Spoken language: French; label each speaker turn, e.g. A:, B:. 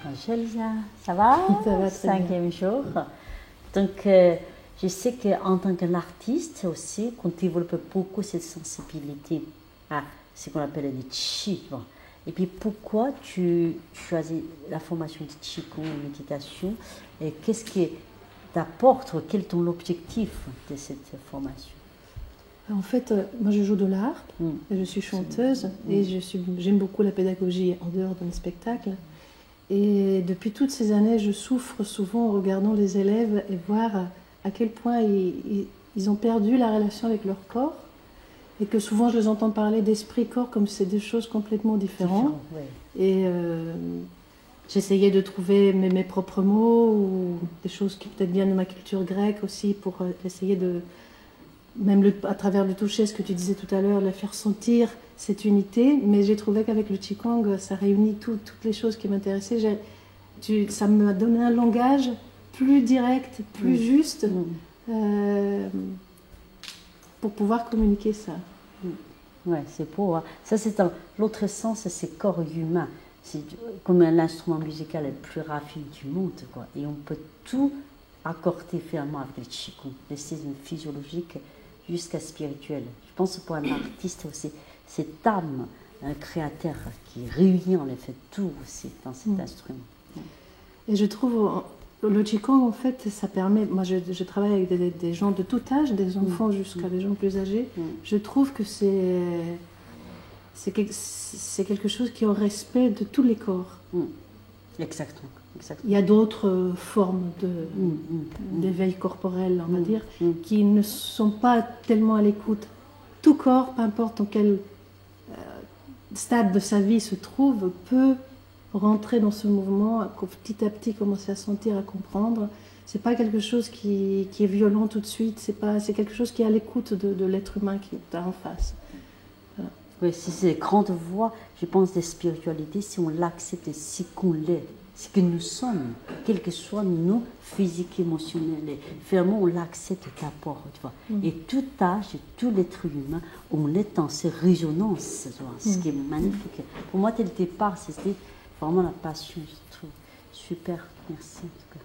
A: Bonjour Lisa, ça va?
B: Ça va très
A: Cinquième jour. Donc, je sais qu'en tant qu'artiste aussi, qu'on développe beaucoup cette sensibilité à ce qu'on appelle le chi. Bon. Et puis, pourquoi tu choisis la formation de Qigong et méditation? Et qu'est-ce qui t'apporte? Quel est ton objectif de cette formation?
B: En fait, moi je joue de l'harpe, je suis chanteuse et j'aime beaucoup la pédagogie en dehors de mes spectacles. Et depuis toutes ces années, je souffre souvent en regardant les élèves et voir à quel point ils ont perdu la relation avec leur corps. Et que souvent je les entends parler d'esprit-corps comme si c'est deux choses complètement différentes.
A: Ouais.
B: Et j'essayais de trouver mes propres mots ou des choses qui peut-être viennent de ma culture grecque aussi pour essayer de, même à travers le toucher, ce que tu disais tout à l'heure, de faire sentir cette unité. Mais j'ai trouvé qu'avec le Qigong, ça réunit toutes les choses qui m'intéressaient. Ça m'a donné un langage plus direct, plus juste. Pour pouvoir communiquer ça.
A: Ouais, c'est beau. Hein? Ça, c'est dans l'autre sens, c'est corps humain. C'est comme l'instrument musical le plus raffiné du monde, quoi. Et on peut tout accorder finalement avec le Qigong, des systèmes physiologiques jusqu'à spirituel. Je pense que pour un artiste aussi, cette âme, un créateur qui réunit en effet tout aussi dans cet instrument.
B: Et je trouve le Qigong, en fait, ça permet. Moi, je travaille avec des gens de tout âge, des enfants jusqu'à des gens plus âgés. Je trouve que c'est quelque chose qui est au respect de tous les corps.
A: Exactement.
B: Il y a d'autres formes d'éveil corporel, on va dire, qui ne sont pas tellement à l'écoute. Tout corps, peu importe dans quel stade de sa vie se trouve, peut rentrer dans ce mouvement, petit à petit commencer à sentir, à comprendre. C'est pas quelque chose qui est violent tout de suite, c'est quelque chose qui est à l'écoute de l'être humain qui est en face.
A: Voilà. Oui, c'est ces grandes voies, je pense, de spiritualité, si on l'accepte, si qu'on l'est, ce que nous sommes, quel que soit nous, physique, émotionnel, finalement on l'accepte d'abord, tu vois. Et tout âge, tout l'être humain, on est dans ces résonances, tu vois, ce qui est magnifique. Pour moi, dès le départ, c'était vraiment la passion, je trouve. Super, merci en tout cas.